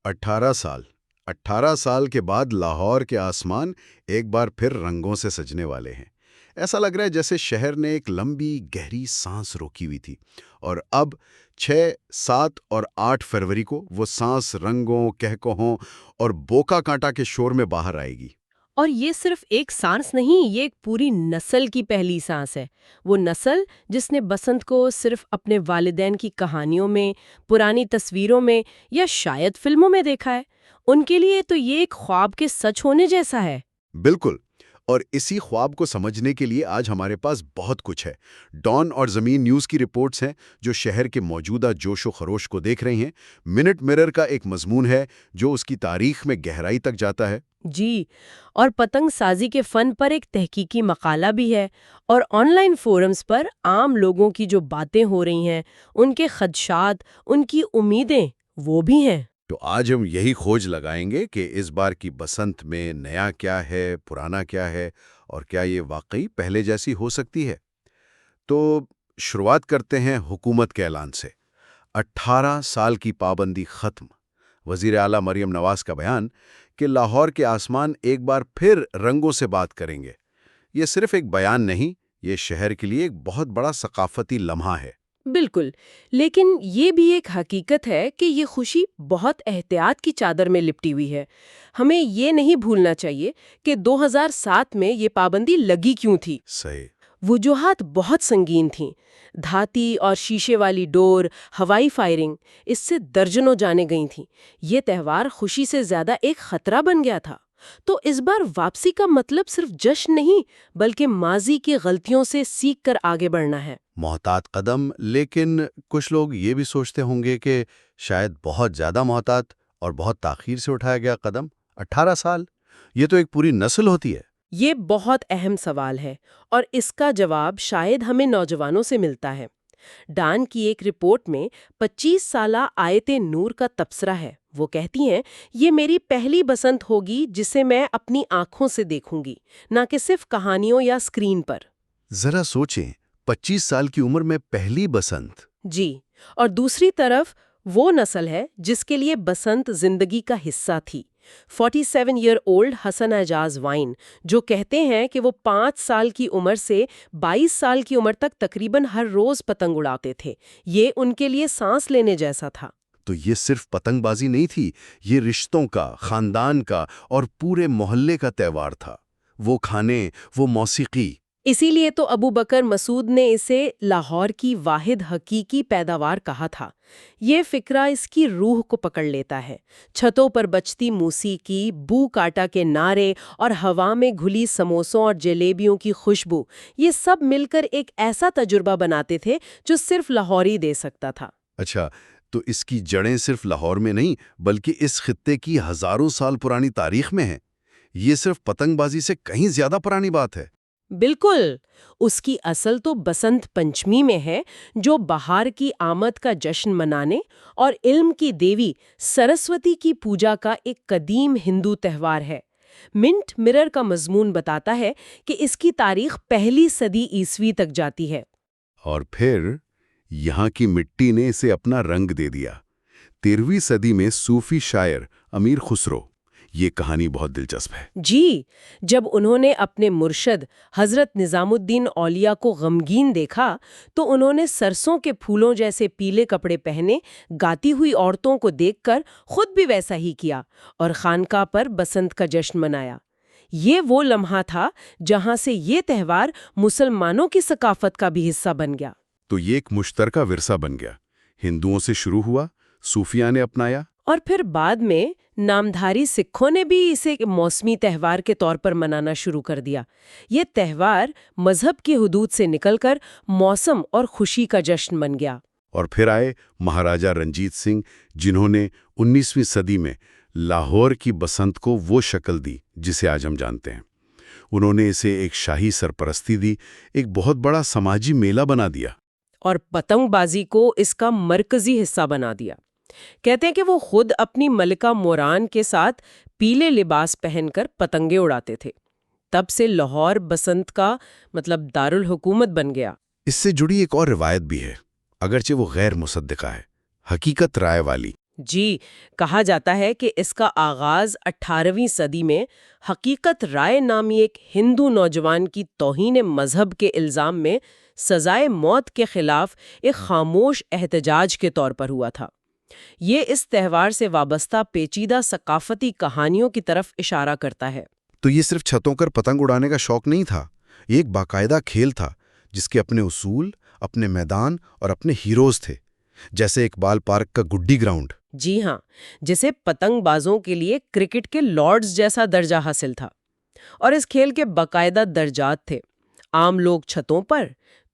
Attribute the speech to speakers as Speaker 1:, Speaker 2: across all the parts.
Speaker 1: 18 سال 18 سال کے بعد لاہور کے آسمان ایک بار پھر رنگوں سے سجنے والے ہیں۔ ایسا لگ رہا ہے جیسے شہر نے ایک لمبی گہری سانس روکی ہوئی تھی، اور اب 6، 7 اور 8 فروری کو وہ سانس رنگوں، کہکہوں اور بوکا کانٹا کے شور میں باہر آئے گی۔
Speaker 2: اور یہ صرف ایک سانس نہیں، یہ ایک پوری نسل کی پہلی سانس ہے۔ وہ نسل جس نے بسنت کو صرف اپنے والدین کی کہانیوں میں، پرانی تصویروں میں یا شاید فلموں میں دیکھا ہے، ان کے لیے تو یہ ایک خواب کے سچ ہونے جیسا ہے۔
Speaker 1: بالکل، اور اسی خواب کو سمجھنے کے لیے آج ہمارے پاس بہت کچھ ہے۔ ڈان اور زمین نیوز کی رپورٹس ہیں جو شہر کے موجودہ جوش و خروش کو دیکھ رہی ہیں۔ منٹ مرر کا ایک مضمون ہے جو اس کی تاریخ میں گہرائی تک جاتا ہے۔
Speaker 2: جی، اور پتنگ سازی کے فن پر ایک تحقیقی مقالہ بھی ہے، اور آن لائن فورمز پر عام لوگوں کی جو باتیں ہو رہی ہیں، ان کے خدشات، ان کی امیدیں، وہ بھی ہیں۔
Speaker 1: تو آج ہم یہی کھوج لگائیں گے کہ اس بار کی بسنت میں نیا کیا ہے، پرانا کیا ہے، اور کیا یہ واقعی پہلے جیسی ہو سکتی ہے۔ تو شروعات کرتے ہیں حکومت کے اعلان سے۔ 18 سال کی پابندی ختم۔ وزیر اعلیٰ مریم نواز کا بیان کہ لاہور کے آسمان ایک بار پھر رنگوں سے بات کریں گے۔ یہ صرف ایک بیان نہیں، یہ شہر کے لیے ایک بہت بڑا ثقافتی لمحہ ہے۔
Speaker 2: بالکل، لیکن یہ بھی ایک حقیقت ہے کہ یہ خوشی بہت احتیاط کی چادر میں لپٹی ہوئی ہے۔ ہمیں یہ نہیں بھولنا چاہیے کہ 2007 میں یہ پابندی لگی کیوں تھی۔
Speaker 1: صحیح۔
Speaker 2: وجوہات بہت سنگین تھیں۔ دھاتی اور شیشے والی ڈور، ہوائی فائرنگ، اس سے درجنوں جانیں گئی تھیں۔ یہ تہوار خوشی سے زیادہ ایک خطرہ بن گیا تھا۔ تو اس بار واپسی کا مطلب صرف جشن نہیں، بلکہ ماضی کی غلطیوں سے سیکھ کر آگے بڑھنا ہے۔
Speaker 1: محتاط قدم، لیکن کچھ لوگ یہ بھی سوچتے ہوں گے کہ شاید بہت زیادہ محتاط اور بہت تاخیر سے اٹھایا گیا قدم۔ 18 سال، یہ تو ایک پوری نسل ہوتی ہے۔
Speaker 2: یہ بہت اہم سوال ہے، اور اس کا جواب شاید ہمیں نوجوانوں سے ملتا ہے۔ ڈان کی ایک رپورٹ میں 25 سالہ آیت نور کا تبصرہ ہے۔ وہ کہتی ہیں، یہ میری پہلی بسنت ہوگی جسے میں اپنی آنکھوں سے دیکھوں گی، نہ کہ صرف کہانیوں یا اسکرین پر۔
Speaker 1: ذرا سوچیں، 25 سال کی عمر میں پہلی بسنت۔
Speaker 2: جی، اور دوسری طرف وہ نسل ہے جس کے لیے بسنت زندگی کا حصہ تھی۔ 47 ایئر اولڈ حسن اعجاز وائن، جو کہتے ہیں کہ وہ 5 سال کی عمر سے 22 سال کی عمر تک تقریباً ہر روز پتنگ اڑاتے تھے۔ یہ ان کے لیے سانس لینے جیسا تھا۔
Speaker 1: تو یہ صرف پتنگ بازی نہیں تھی، یہ رشتوں کا، خاندان کا اور پورے محلے کا تہوار تھا۔ وہ کھانے، وہ موسیقی۔
Speaker 2: اسی لیے تو ابو بکر مسعود نے اسے لاہور کی واحد حقیقی پیداوار کہا تھا۔ یہ فکرہ اس کی روح کو پکڑ لیتا ہے۔ چھتوں پر بجتی موسیقی، بو کاٹا کے نعرے اور ہوا میں گھلی سموسوں اور جلیبیوں کی خوشبو، یہ سب مل کر ایک ایسا تجربہ بناتے تھے جو صرف لاہور ہی دے سکتا تھا۔
Speaker 1: اچھا، تو اس کی جڑیں صرف لاہور میں نہیں بلکہ اس خطے کی ہزاروں سال پرانی تاریخ میں ہیں۔ یہ صرف پتنگ بازی سے کہیں زیادہ پرانی بات ہے۔
Speaker 2: بالکل، اس کی اصل تو بسنت پنچمی میں ہے، جو بہار کی آمد کا جشن منانے اور علم کی دیوی سرسوتی کی پوجا کا ایک قدیم ہندو تہوار ہے۔ منٹ مرر کا مضمون بتاتا ہے کہ اس کی تاریخ پہلی صدی عیسوی تک جاتی ہے۔
Speaker 1: اور پھر یہاں کی مٹی نے اسے اپنا رنگ دے دیا۔ 13ویں صدی میں صوفی شاعر امیر خسرو، یہ کہانی بہت دلچسپ ہے۔
Speaker 2: جی، جب انہوں نے اپنے مرشد حضرت نظام الدین اولیاء کو غمگین دیکھا تو انہوں نے سرسوں کے پھولوں جیسے پیلے کپڑے پہنے گاتی ہوئی عورتوں کو دیکھ کر خود بھی ویسا ہی کیا اور خانقاہ پر بسنت کا جشن منایا۔ یہ وہ لمحہ تھا جہاں سے یہ تہوار مسلمانوں کی ثقافت کا بھی حصہ بن گیا۔
Speaker 1: تو یہ ایک مشترکہ ورثہ بن گیا، ہندوؤں سے شروع ہوا، صوفیہ نے اپنایا،
Speaker 2: اور پھر بعد میں نامدھاری سکھوں نے بھی اسے موسمی تہوار کے طور پر منانا شروع کر دیا۔ یہ تہوار مذہب کی حدود سے نکل کر موسم اور خوشی کا جشن بن گیا۔
Speaker 1: اور پھر آئے مہاراجہ رنجیت سنگھ، جنہوں نے 19ویں صدی میں لاہور کی بسنت کو وہ شکل دی جسے آج ہم جانتے ہیں۔ انہوں نے اسے ایک شاہی سرپرستی دی، ایک بہت بڑا سماجی میلہ بنا دیا،
Speaker 2: اور پتنگ بازی کو اس کا مرکزی حصہ بنا دیا۔ کہتے ہیں کہ وہ خود اپنی ملکہ موران کے ساتھ پیلے لباس پہن کر پتنگیں اڑاتے تھے۔ تب سے لاہور بسنت کا دارالحکومت بن گیا۔
Speaker 1: اس سے جڑی ایک اور روایت بھی ہے، اگرچہ وہ غیر مصدقہ ہے، حقیقت رائے والی۔
Speaker 2: جی، کہا جاتا ہے کہ اس کا آغاز 18ویں صدی میں حقیقت رائے نامی ایک ہندو نوجوان کی توہین مذہب کے الزام میں سزائے موت کے خلاف ایک خاموش احتجاج کے طور پر ہوا تھا۔ یہ اس تہوار سے وابستہ پیچیدہ ثقافتی کہانیوں کی طرف اشارہ کرتا ہے۔
Speaker 1: تو یہ صرف چھتوں پر پتنگ اڑانے کا شوق نہیں تھا، یہ ایک باقاعدہ کھیل تھا جس کے اپنے اصول، اپنے میدان اور اپنے ہیروز تھے، جیسے اقبال پارک کا گڈی گراؤنڈ۔
Speaker 2: جی ہاں، جسے پتنگ بازوں کے لیے کرکٹ کے لارڈز جیسا درجہ حاصل تھا، اور اس کھیل کے باقاعدہ درجات تھے۔ عام لوگ چھتوں پر،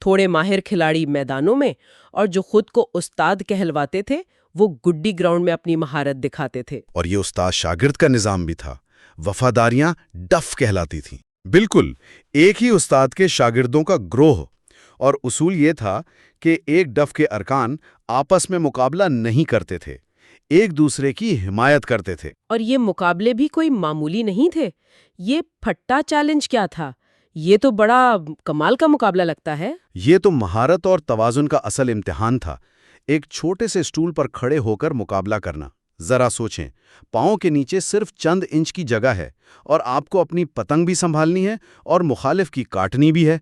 Speaker 2: تھوڑے ماہر کھلاڑی میدانوں میں، اور جو خود کو استاد کہلواتے تھے وہ گڈی گراؤنڈ میں اپنی مہارت دکھاتے تھے۔
Speaker 1: اور یہ استاد شاگرد کا نظام بھی تھا، وفاداریاں ڈف کہلاتی تھیں۔ بالکل، ایک ہی استاد کے شاگردوں کا گروہ، اور اصول یہ تھا کہ ایک ڈف کے ارکان آپس میں مقابلہ نہیں کرتے تھے، ایک دوسرے کی حمایت کرتے تھے۔
Speaker 2: اور یہ مقابلے بھی کوئی معمولی نہیں تھے۔ یہ پھٹا چیلنج کیا تھا؟ یہ تو بڑا کمال کا مقابلہ لگتا ہے۔
Speaker 1: یہ تو مہارت اور توازن کا اصل امتحان تھا، ایک چھوٹے سے سٹول پر کھڑے ہو کر مقابلہ کرنا۔ ذرا سوچیں، پاؤں کے نیچے صرف چند انچ کی جگہ ہے، اور آپ کو اپنی پتنگ بھی سنبھالنی ہے اور مخالف کی کاٹنی بھی ہے۔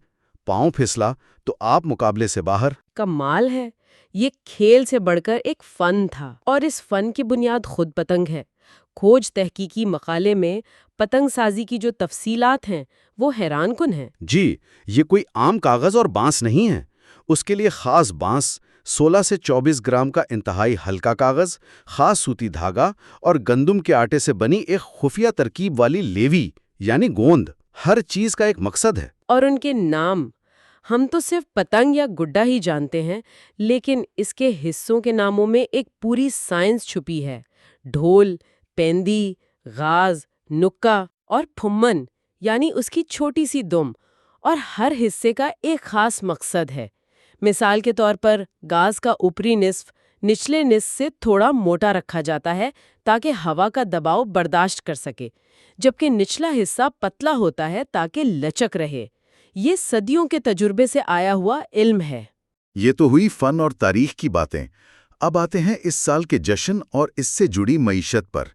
Speaker 1: پاؤں پھسلا تو آپ مقابلے سے باہر۔
Speaker 2: کمال ہے، یہ کھیل سے بڑھ کر ایک فن تھا، اور اس فن کی بنیاد خود پتنگ ہے۔ کھوج تحقیقی مقالے میں پتنگ سازی کی جو تفصیلات ہیں وہ حیران کن ہیں۔
Speaker 1: جی، یہ کوئی عام کاغذ اور بانس نہیں ہے، اس کے لیے خاص بانس، 16 سے 24 گرام کا انتہائی ہلکا کاغذ، خاص سوتی دھاگا اور گندم کے آٹے سے بنی ایک خفیہ ترکیب والی لیوی یعنی گوند، ہر چیز کا ایک مقصد ہے۔
Speaker 2: اور ان کے نام، ہم تو صرف پتنگ یا گڈا ہی جانتے ہیں، لیکن اس کے حصوں کے ناموں میں ایک پوری سائنس چھپی ہے۔ ڈھول، پیندی، غاز، نکا اور پھمن یعنی اس کی چھوٹی سی دم، اور ہر حصے کا ایک خاص مقصد ہے۔ مثال کے طور پر غاز کا اوپری نصف نچلے نصف سے تھوڑا موٹا رکھا جاتا ہے تاکہ ہوا کا دباؤ برداشت کر سکے، جبکہ نچلا حصہ پتلا ہوتا ہے تاکہ لچک رہے۔ یہ صدیوں کے تجربے سے آیا ہوا علم ہے۔
Speaker 3: یہ تو ہوئی فن اور تاریخ کی باتیں۔ اب آتے ہیں اس سال کے جشن اور اس سے جڑی معیشت پر۔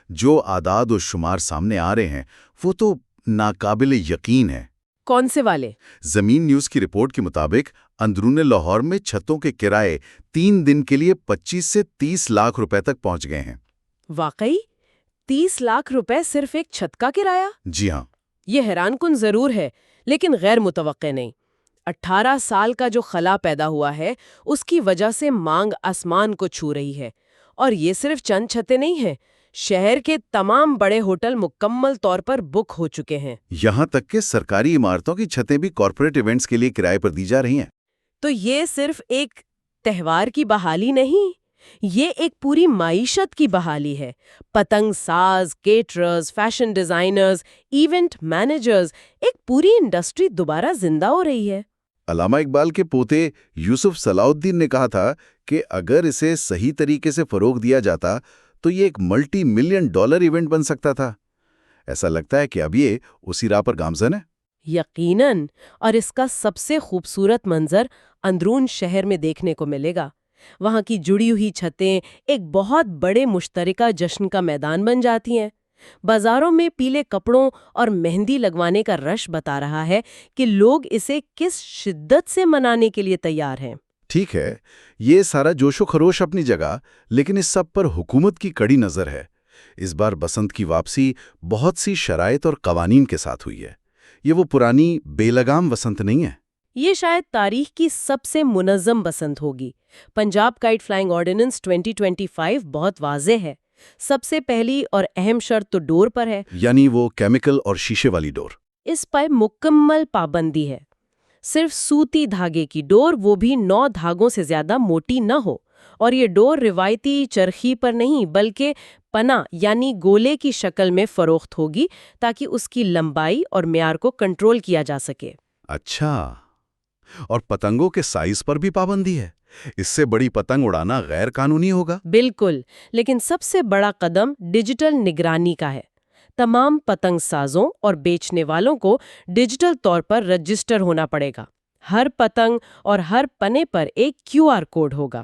Speaker 3: جو اعداد و شمار سامنے آ رہے ہیں وہ تو ناقابل یقین ہیں۔
Speaker 2: کون سے والے؟
Speaker 3: زمین نیوز کی رپورٹ کے مطابق اندرون لاہور میں چھتوں کے کرائے 3 دن کے لیے 25 سے 30 لاکھ روپے تک پہنچ گئے ہیں۔
Speaker 2: واقعی 30 لاکھ روپے صرف ایک چھت کا کرایہ؟
Speaker 3: جی ہاں۔
Speaker 2: یہ حیران کن ضرور ہے، لیکن غیر متوقع نہیں۔ 18 سال کا جو خلا پیدا ہوا ہے اس کی وجہ سے مانگ آسمان کو چھو رہی ہے، اور یہ صرف چند چھتیں نہیں ہیں۔ شہر کے تمام بڑے ہوٹل مکمل طور پر بک ہو چکے ہیں۔
Speaker 3: یہاں تک کہ سرکاری عمارتوں کی چھتیں بھی کارپوریٹ ایونٹس کے لیے کرائے پر دی جا رہی ہیں۔
Speaker 2: تو یہ صرف ایک تہوار کی بحالی نہیں، یہ ایک پوری معیشت کی بحالی ہے۔ پتنگ ساز، کیٹررز، فیشن ڈیزائنرز، ایونٹ مینیجرز، ایک پوری انڈسٹری دوبارہ زندہ ہو رہی ہے۔
Speaker 3: علامہ اقبال کے پوتے یوسف صلاح الدین نے کہا تھا کہ اگر اسے صحیح طریقے سے فروغ دیا جاتا تو یہ ایک ملٹی ملین ڈالر ایونٹ بن سکتا تھا۔ ایسا لگتا ہے کہ اب یہ اسی راہ پر گامزن ہے۔
Speaker 2: یقیناً، اور اس کا سب سے خوبصورت منظر اندرون شہر میں دیکھنے کو ملے گا۔ وہاں کی جڑی ہوئی چھتیں ایک بہت بڑے مشترکہ جشن کا میدان بن جاتی ہیں۔ بازاروں میں پیلے کپڑوں اور مہندی لگوانے کا رش بتا رہا ہے کہ لوگ اسے کس شدت سے منانے کے لیے تیار ہیں۔
Speaker 3: ٹھیک ہے، یہ سارا جوش و خروش اپنی جگہ، لیکن اس سب پر حکومت کی کڑی نظر ہے۔ اس بار بسنت کی واپسی بہت سی شرائط اور قوانین کے ساتھ ہوئی ہے۔ یہ وہ پرانی بے لگام بسنت نہیں ہے۔
Speaker 2: یہ شاید تاریخ کی سب سے منظم بسنت ہوگی۔ پنجاب کائٹ فلائنگ آرڈیننس 2025 بہت واضح ہے۔ سب سے پہلی اور اہم شرط تو ڈور پر ہے،
Speaker 3: یعنی وہ کیمیکل اور شیشے والی ڈور۔
Speaker 2: اس پر مکمل پابندی ہے۔ صرف سوتی دھاگے کی ڈور، وہ بھی 9 دھاگوں سے زیادہ موٹی نہ ہو، اور یہ ڈور روایتی چرخی پر نہیں بلکہ پنا یعنی گولے کی شکل میں فروخت ہوگی تاکہ اس کی لمبائی اور معیار کو کنٹرول کیا جا سکے۔
Speaker 3: اچھا، اور پتنگوں کے سائز پر بھی پابندی ہے؟ اس سے بڑی پتنگ اڑانا غیر قانونی ہوگا۔
Speaker 2: بالکل، لیکن سب سے بڑا قدم ڈیجیٹل نگرانی کا ہے۔ تمام پتنگ سازوں اور بیچنے والوں کو ڈیجیٹل طور پر رجسٹر ہونا پڑے گا۔ ہر پتنگ اور ہر پنے پر ایک QR کوڈ ہوگا۔